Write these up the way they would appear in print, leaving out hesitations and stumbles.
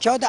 14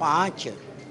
5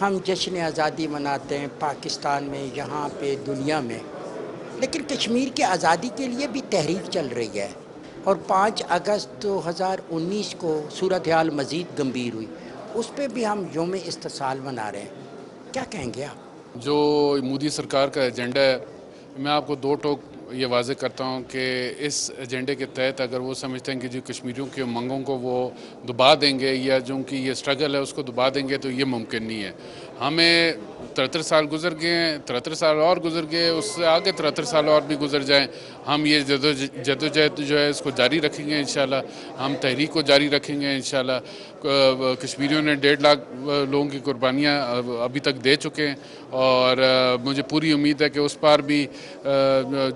ہم جشن آزادی مناتے ہیں پاکستان میں، یہاں پہ، دنیا میں، لیکن کشمیر کی آزادی کے لیے بھی تحریک چل رہی ہے، اور 5 اگست 2019 کو صورتحال مزید گمبھیر ہوئی، اس پہ بھی ہم یوم استحصال منا رہے ہیں، کیا کہیں گے آپ؟ جو مودی سرکار کا ایجنڈا ہے، میں آپ کو 2 ٹوک یہ واضح کرتا ہوں کہ اس ایجنڈے کے تحت اگر وہ سمجھتے ہیں کہ جو کشمیریوں کے منگوں کو وہ دبا دیں گے یا جو ان کی یہ سٹرگل ہے اس کو دبا دیں گے تو یہ ممکن نہیں ہے۔ ہمیں 73 سال گزر گئے ہیں، 73 سال اور گزر گئے، اس سے آگے 73 سال اور بھی گزر جائیں، ہم یہ جدوجہد جو ہے اس کو جاری رکھیں گے انشاءاللہ، ہم تحریک کو جاری رکھیں گے انشاءاللہ۔ کشمیریوں نے 1.5 لاکھ لوگوں کی قربانیاں ابھی تک دے چکے ہیں، اور مجھے پوری امید ہے کہ اس پار بھی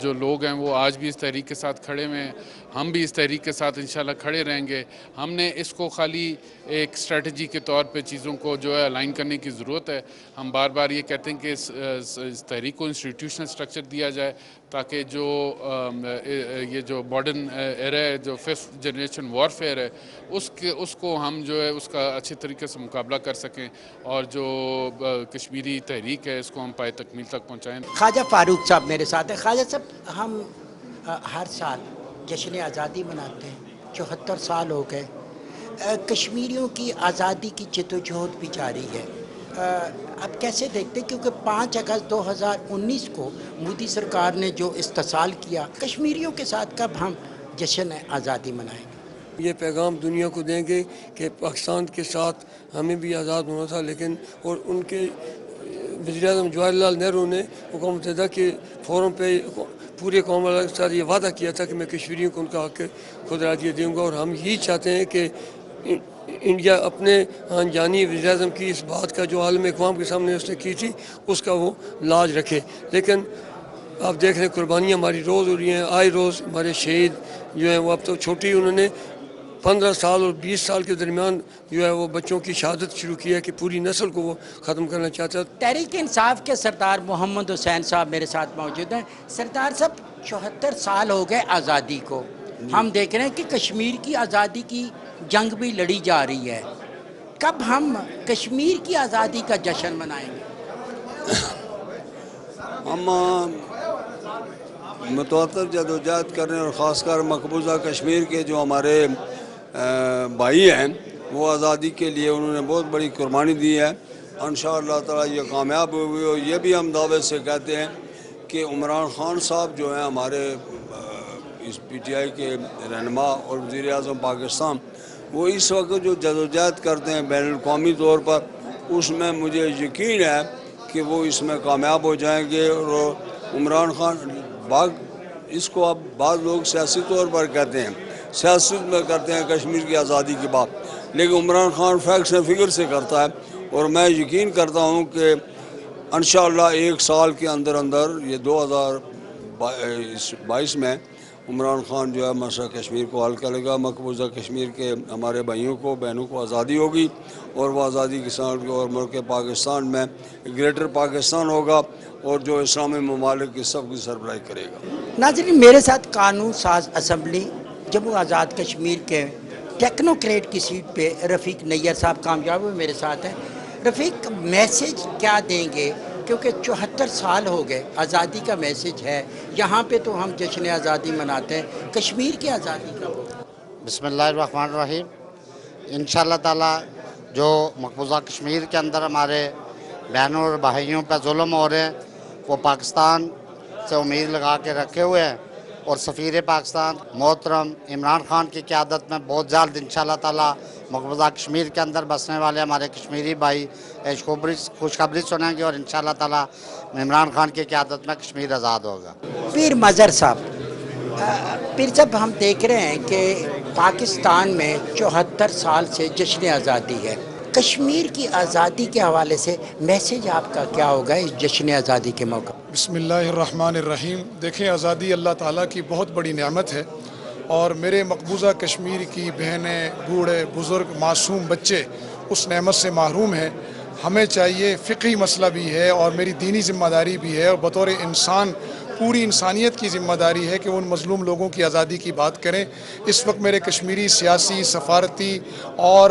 جو لوگ ہیں وہ آج بھی اس تحریک کے ساتھ کھڑے ہوئے ہیں، ہم بھی اس تحریک کے ساتھ انشاءاللہ کھڑے رہیں گے۔ ہم نے اس کو خالی ایک اسٹریٹجی کے طور پہ چیزوں کو جو ہے الائن کرنے کی ضرورت ہے۔ ہم بار بار یہ کہتے ہیں کہ اس تحریک کو انسٹیٹیوشنل سٹرکچر دیا جائے تاکہ جو یہ جو ماڈرن ایرا ہے، جو 5th جنریشن وارفیئر ہے، اس کو ہم جو ہے اس کا اچھے طریقے سے مقابلہ کر سکیں، اور جو کشمیری تحریک ہے اس کو ہم پائے تکمیل تک پہنچائیں۔ خواجہ فاروق صاحب میرے ساتھ ہیں۔ خواجہ صاحب، ہم ہر سال جشن آزادی مناتے ہیں، 74 سال ہو گئے، کشمیریوں کی آزادی کی جدوجہد بھی جاری ہے، اب کیسے دیکھتے ہیں؟ کیونکہ 5 اگست 2019 کو مودی سرکار نے جو استحصال کیا، کشمیریوں کے ساتھ کب ہم جشن آزادی منائیں گے؟ یہ پیغام دنیا کو دیں گے کہ پاکستان کے ساتھ ہمیں بھی آزاد ہونا تھا، لیکن اور ان کے وزیر اعظم جواہر لال نہرو نے اقوام متحدہ کے فورم پہ پورے قوم کے ساتھ یہ وعدہ کیا تھا کہ میں کشمیریوں کو ان کا حق خود ارادی دوں گا، اور ہم یہی چاہتے ہیں کہ انڈیا اپنے جانی وزیر اعظم کی اس بات کا جو عالم اقوام کے سامنے اس نے کی تھی اس کا وہ لاج رکھے۔ لیکن آپ دیکھ رہے ہیں قربانیاں ہماری روز ہو رہی ہیں، آئے روز ہمارے شہید جو ہیں وہ اب تو چھوٹی، انہوں نے 15 سال اور 20 سال کے درمیان جو ہے وہ بچوں کی شہادت شروع کی ہے کہ پوری نسل کو وہ ختم کرنا چاہتا ہے۔ تحریک انصاف کے سردار محمد حسین صاحب میرے ساتھ موجود ہیں۔ سردار صاحب، 74 سال ہو گئے آزادی کو، ہم دیکھ رہے ہیں کہ کشمیر کی آزادی کی جنگ بھی لڑی جا رہی ہے، کب ہم کشمیر کی آزادی کا جشن منائیں گے؟ ہم متواتر جدوجہد کر رہے ہیں، اور خاص کر مقبوضہ کشمیر کے جو ہمارے بھائی ہیں وہ آزادی کے لیے انہوں نے بہت بڑی قربانی دی ہے، انشاءاللہ تعالی یہ کامیاب ہوئی۔ اور یہ بھی ہم دعوے سے کہتے ہیں کہ عمران خان صاحب جو ہیں ہمارے اس پی ٹی آئی کے رہنما اور وزیر اعظم پاکستان، وہ اس وقت جو جدوجہد کرتے ہیں بین الاقوامی طور پر، اس میں مجھے یقین ہے کہ وہ اس میں کامیاب ہو جائیں گے۔ اور عمران خان اس کو اب بعض لوگ سیاسی طور پر کہتے ہیں، سیاست میں کرتے ہیں کشمیر کی آزادی کی بات، لیکن Imran Khan facts and figure سے کرتا ہے، اور میں یقین کرتا ہوں کہ انشاءاللہ 1 سال کے اندر یہ 2022 میں عمران خان جو ہے مسئلہ کشمیر کو حل کرے گا، مقبوضہ کشمیر کے ہمارے بھائیوں کو بہنوں کو آزادی ہوگی، اور وہ آزادی کے ساتھ اور ملک پاکستان میں گریٹر پاکستان ہوگا، اور جو اسلامی ممالک کی سب کی سربراہی کرے گا۔ ناظرین، میرے ساتھ قانون ساز اسمبلی جموں آزاد کشمیر کے ٹیکنوکریٹ کی سیٹ پہ رفیق نیّر صاحب کامیاب ہوئے میرے ساتھ ہیں۔ رفیق، میسیج کیا دیں گے؟ کیونکہ 74 سال ہو گئے، آزادی کا میسیج ہے، یہاں پہ تو ہم جشن آزادی مناتے ہیں، کشمیر کی آزادی کا وہ۔ بسم اللہ الرحمن الرحیم۔ انشاءاللہ تعالی جو مقبوضہ کشمیر کے اندر ہمارے بہنوں اور بھائیوں پہ ظلم ہو رہے ہیں، وہ پاکستان سے امید لگا کے رکھے ہوئے ہیں، اور سفیر پاکستان محترم عمران خان کی قیادت میں بہت جلد انشاءاللہ تعالی مقبوضہ کشمیر کے اندر بسنے والے ہمارے کشمیری بھائی خوشخبری سنیں گے، اور انشاءاللہ تعالی عمران خان کی قیادت میں کشمیر آزاد ہوگا۔ پیر مظہر صاحب، پیر صاحب، ہم دیکھ رہے ہیں کہ پاکستان میں 74 سال سے جشن آزادی ہے، کشمیر کی آزادی کے حوالے سے میسیج آپ کا کیا ہوگا اس جشن آزادی کے موقع؟ بسم اللہ الرحمن الرحیم۔ دیکھیں، آزادی اللہ تعالیٰ کی بہت بڑی نعمت ہے، اور میرے مقبوضہ کشمیر کی بہنیں، بوڑھے، بزرگ، معصوم بچے اس نعمت سے محروم ہیں۔ ہمیں چاہیے، فقہی مسئلہ بھی ہے اور میری دینی ذمہ داری بھی ہے، اور بطور انسان پوری انسانیت کی ذمہ داری ہے کہ ان مظلوم لوگوں کی آزادی کی بات کریں۔ اس وقت میرے کشمیری سیاسی، سفارتی اور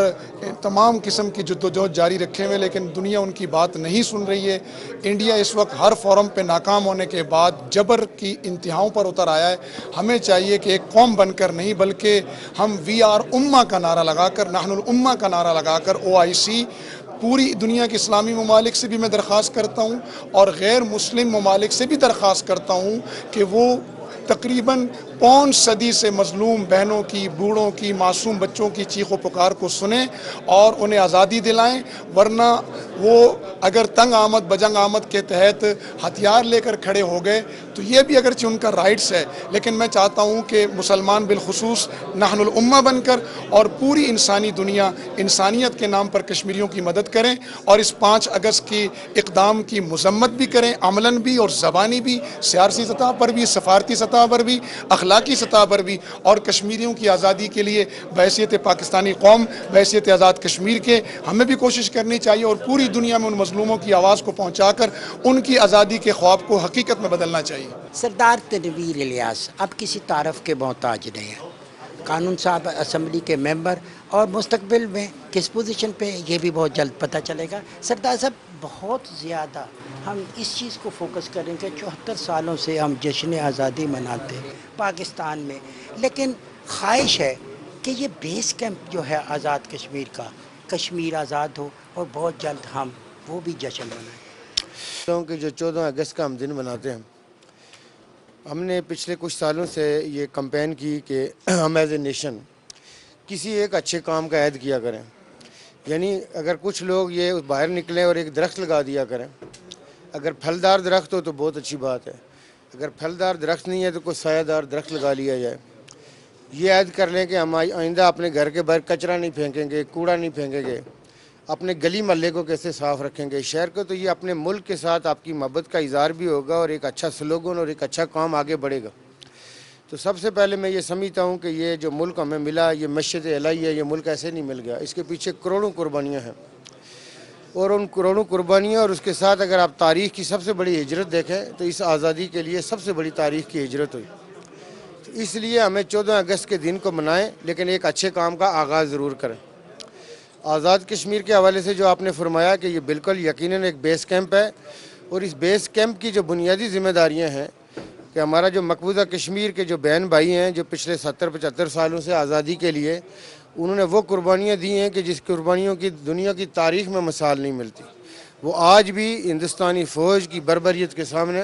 تمام قسم کی جدوجہد جاری رکھے ہوئے، لیکن دنیا ان کی بات نہیں سن رہی ہے۔ انڈیا اس وقت ہر فورم پہ ناکام ہونے کے بعد جبر کی انتہاؤں پر اتر آیا ہے۔ ہمیں چاہیے کہ ایک قوم بن کر نہیں بلکہ ہم وی آر امہ کا نعرہ لگا کر، نحن الامہ کا نعرہ لگا کر OIC پوری دنیا کے اسلامی ممالک سے بھی میں درخواست کرتا ہوں اور غیر مسلم ممالک سے بھی درخواست کرتا ہوں کہ وہ تقریباً 5 صدی سے مظلوم بہنوں کی، بوڑھوں کی، معصوم بچوں کی چیخ و پکار کو سنیں اور انہیں آزادی دلائیں، ورنہ وہ اگر تنگ آمد بجنگ آمد کے تحت ہتھیار لے کر کھڑے ہو گئے تو یہ بھی اگرچہ ان کا رائٹس ہے، لیکن میں چاہتا ہوں کہ مسلمان بالخصوص نحن الامہ بن کر اور پوری انسانی دنیا انسانیت کے نام پر کشمیریوں کی مدد کریں اور اس 5 اگست کی اقدام کی مذمت بھی کریں، عملاً بھی اور زبانی بھی، سیاسی سطح پر بھی، سفارتی سطح پر بھی، اخلاقی سطح پر بھی، اور کشمیریوں کی آزادی کے لیے بحیثیت پاکستانی قوم، بحیثیت آزاد کشمیر کے ہمیں بھی کوشش کرنی چاہیے اور پوری دنیا میں ان مظلوموں کی آواز کو پہنچا کر ان کی آزادی کے خواب کو حقیقت میں بدلنا چاہیے۔ سردار تنویر الیاس اب کسی تعارف کے محتاج نہیں ہیں، قانون صاحب اسمبلی کے ممبر اور مستقبل میں کس پوزیشن پہ یہ بھی بہت جلد پتہ چلے گا۔ سردار صاحب بہت زیادہ ہم اس چیز کو فوکس کریں کہ 74 سالوں سے ہم جشن آزادی مناتے ہیں پاکستان میں، لیکن خواہش ہے کہ یہ بیس کیمپ جو ہے آزاد کشمیر کا، کشمیر آزاد ہو اور بہت جلد ہم وہ بھی جشن منائیں۔ کہ جو 14 اگست کا ہم دن مناتے ہیں، ہم نے پچھلے کچھ سالوں سے یہ کمپین کی کہ ہم ایز اے نیشن کسی ایک اچھے کام کا عہد کیا کریں، یعنی اگر کچھ لوگ یہ باہر نکلیں اور ایک درخت لگا دیا کریں، اگر پھلدار درخت ہو تو بہت اچھی بات ہے، اگر پھلدار درخت نہیں ہے تو کوئی سایہ دار درخت لگا لیا جائے۔ یہ عہد کر لیں کہ ہم آئندہ اپنے گھر کے باہر کچرا نہیں پھینکیں گے، کوڑا نہیں پھینکیں گے، اپنے گلی محلے کو کیسے صاف رکھیں گے، شہر کو، تو یہ اپنے ملک کے ساتھ آپ کی محبت کا اظہار بھی ہوگا اور ایک اچھا سلوگن اور ایک اچھا کام آگے بڑھے گا۔ تو سب سے پہلے میں یہ سمجھتا ہوں کہ یہ جو ملک ہمیں ملا، یہ مسجد الہی ہے، یہ ملک ایسے نہیں مل گیا، اس کے پیچھے کروڑوں قربانیاں ہیں، اور ان کروڑوں قربانیاں اور اس کے ساتھ اگر آپ تاریخ کی سب سے بڑی ہجرت دیکھیں تو اس آزادی کے لیے سب سے بڑی تاریخ کی ہجرت ہوئی۔ تو اس لیے ہمیں 14 اگست کے دن کو منائیں، لیکن ایک اچھے کام کا آغاز ضرور کریں۔ آزاد کشمیر کے حوالے سے جو آپ نے فرمایا کہ یہ بالکل یقیناً ایک بیس کیمپ ہے، اور اس بیس کیمپ کی جو بنیادی ذمہ داریاں ہیں کہ ہمارا جو مقبوضہ کشمیر کے جو بہن بھائی ہیں جو پچھلے 70-75 سالوں سے آزادی کے لیے انہوں نے وہ قربانیاں دی ہیں کہ جس قربانیوں کی دنیا کی تاریخ میں مثال نہیں ملتی، وہ آج بھی ہندوستانی فوج کی بربریت کے سامنے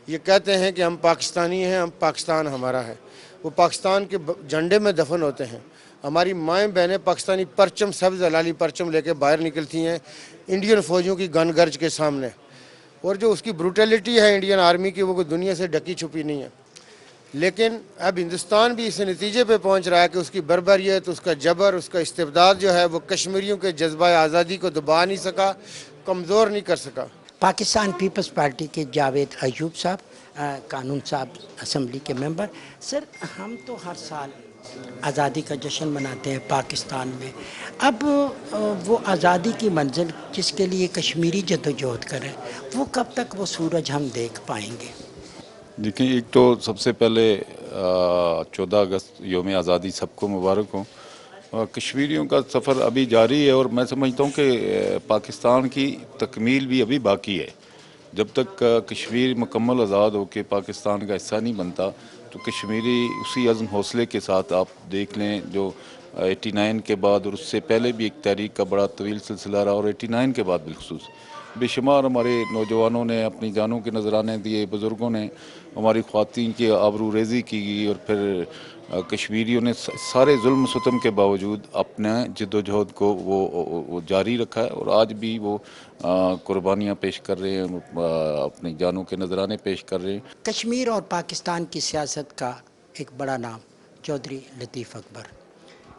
یہ کہتے ہیں کہ ہم پاکستانی ہیں، ہم پاکستان ہمارا ہے، وہ پاکستان کے جھنڈے میں دفن ہوتے ہیں۔ ہماری مائیں بہنیں پاکستانی پرچم، سبز ہلالی پرچم لے کے باہر نکلتی ہیں انڈین فوجوں کی گن گرج کے سامنے، اور جو اس کی بروٹیلٹی ہے انڈین آرمی کی وہ کوئی دنیا سے ڈکی چھپی نہیں ہے۔ لیکن اب ہندوستان بھی اس نتیجے پہ پہنچ رہا ہے کہ اس کی بربریت، اس کا جبر، اس کا استبداد جو ہے وہ کشمیریوں کے جذبہ آزادی کو دبا نہیں سکا، کمزور نہیں کر سکا۔ پاکستان پیپلز پارٹی کے جاوید ایوب صاحب، قانون صاحب اسمبلی کے ممبر، سر ہم تو ہر سال آزادی کا جشن مناتے ہیں پاکستان میں، اب وہ آزادی کی منزل جس کے لیے کشمیری جدوجہد کریں وہ کب تک وہ سورج ہم دیکھ پائیں گے؟ دیکھیں، ایک تو سب سے پہلے 14 اگست یوم آزادی سب کو مبارک ہوں۔ کشمیریوں کا سفر ابھی جاری ہے اور میں سمجھتا ہوں کہ پاکستان کی تکمیل بھی ابھی باقی ہے۔ جب تک کشمیر مکمل آزاد ہو کے پاکستان کا حصہ نہیں بنتا تو کشمیری اسی عزم حوصلے کے ساتھ آپ دیکھ لیں جو 89 کے بعد اور اس سے پہلے بھی ایک تحریک کا بڑا طویل سلسلہ رہا، اور 89 کے بعد بالخصوص بے شمار ہمارے نوجوانوں نے اپنی جانوں کے نذرانے دیے، بزرگوں نے، ہماری خواتین کی آبرو ریزی کی گئی، اور پھر کشمیریوں نے سارے ظلم ستم کے باوجود اپنے جد و جہد کو وہ جاری رکھا ہے، اور آج بھی وہ قربانیاں پیش کر رہے ہیں، اپنی جانوں کے نذرانے پیش کر رہے ہیں۔ کشمیر اور پاکستان کی سیاست کا ایک بڑا نام چودھری لطیف اکبر۔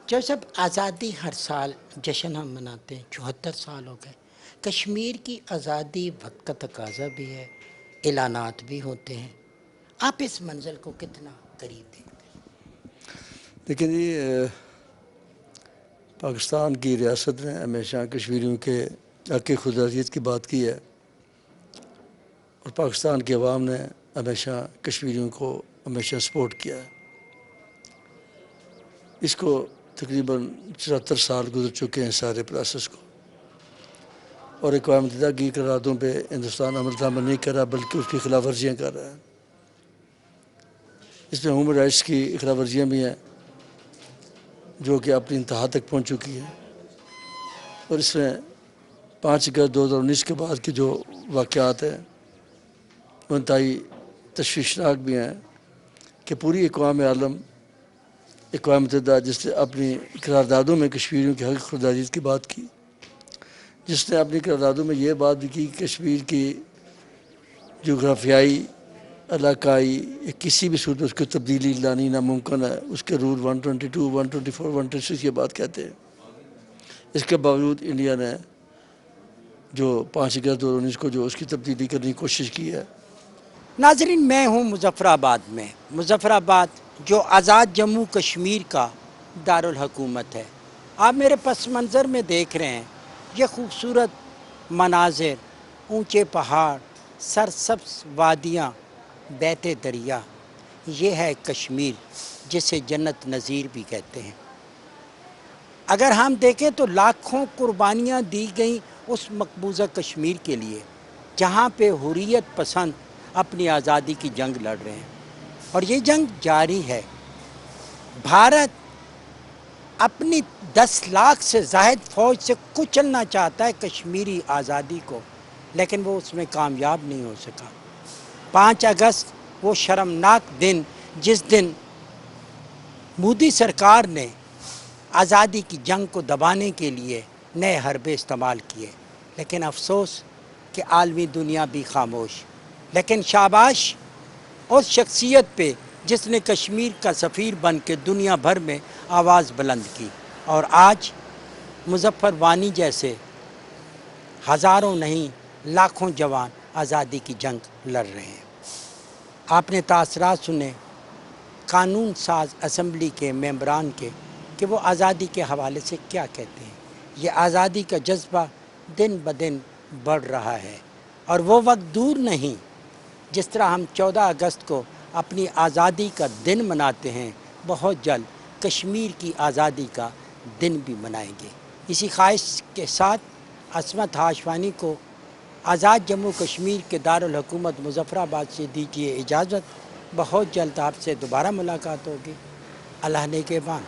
جو سب آزادی ہر سال جشن ہم مناتے ہیں، 74 سال ہو گئے، کشمیر کی آزادی وقت کا تقاضا بھی ہے، اعلانات بھی ہوتے ہیں، آپ اس منزل کو کتنا قریب دیکھتے ہیں؟ دیکھیں جی، پاکستان کی ریاست نے ہمیشہ کشمیریوں کے حق خود ارادیت کی بات کی ہے، اور پاکستان کے عوام نے ہمیشہ کشمیریوں کو ہمیشہ سپورٹ کیا ہے. اس کو تقریباً 74 سال گزر چکے ہیں سارے پروسیس کو, اور اقوام متحدہ کی قراردادوں پہ ہندوستان عمل درآمد نہیں کر رہا بلکہ اس کی خلاف ورزیاں کر رہا ہے. اس میں ہیومن رائٹس کی خلاف ورزیاں بھی ہیں جو کہ اپنی انتہا تک پہنچ چکی ہیں, اور اس میں 5 اگست 2019 کے بعد کے جو واقعات ہیں وہ انتہائی تشویشناک بھی ہیں کہ پوری اقوام عالم, اقوام متحدہ جس نے اپنی قراردادوں میں کشمیریوں کی حق خودارضیت کی بات کی, جس نے اپنی قراردادوں میں یہ بات بھی کی کہ کشمیر کی جغرافیائی, علاقائی یا کسی بھی صورت میں اس کی تبدیلی لانی ناممکن ہے, اس کے رول 122, 124, 126 یہ بات کہتے ہیں. اس کے باوجود انڈیا نے جو 5 اگست 2019 کو جو اس کی تبدیلی کرنے کی کوشش کی ہے. ناظرین, میں ہوں مظفر آباد میں. مظفر آباد جو آزاد جموں کشمیر کا دارالحکومت ہے. آپ میرے پس منظر میں دیکھ رہے ہیں یہ خوبصورت مناظر, اونچے پہاڑ, سرسبز وادیاں, بہتے دریا. یہ ہے کشمیر جسے جنت نظیر بھی کہتے ہیں. اگر ہم دیکھیں تو لاکھوں قربانیاں دی گئیں اس مقبوضہ کشمیر کے لیے جہاں پہ حریت پسند اپنی آزادی کی جنگ لڑ رہے ہیں, اور یہ جنگ جاری ہے. بھارت اپنی 10 لاکھ سے زائد فوج سے کچلنا چاہتا ہے کشمیری آزادی کو, لیکن وہ اس میں کامیاب نہیں ہو سکا. 5 اگست وہ شرمناک دن جس دن مودی سرکار نے آزادی کی جنگ کو دبانے کے لیے نئے حربے استعمال کیے, لیکن افسوس کہ عالمی دنیا بھی خاموش. لیکن شاباش اس شخصیت پہ جس نے کشمیر کا سفیر بن کے دنیا بھر میں آواز بلند کی, اور آج مظفر وانی جیسے ہزاروں نہیں لاکھوں جوان آزادی کی جنگ لڑ رہے ہیں. آپ نے تاثرات سنے قانون ساز اسمبلی کے ممبران کے کہ وہ آزادی کے حوالے سے کیا کہتے ہیں. یہ آزادی کا جذبہ دن بدن بڑھ رہا ہے, اور وہ وقت دور نہیں جس طرح ہم 14 اگست کو اپنی آزادی کا دن مناتے ہیں, بہت جلد کشمیر کی آزادی کا دن بھی منائیں گے. اسی خواہش کے ساتھ عصمت ہاشوانی کو آزاد جموں کشمیر کے دارالحکومت مظفر آباد سے دیجیے اجازت. بہت جلد آپ سے دوبارہ ملاقات ہوگی. اللہ نگہبان.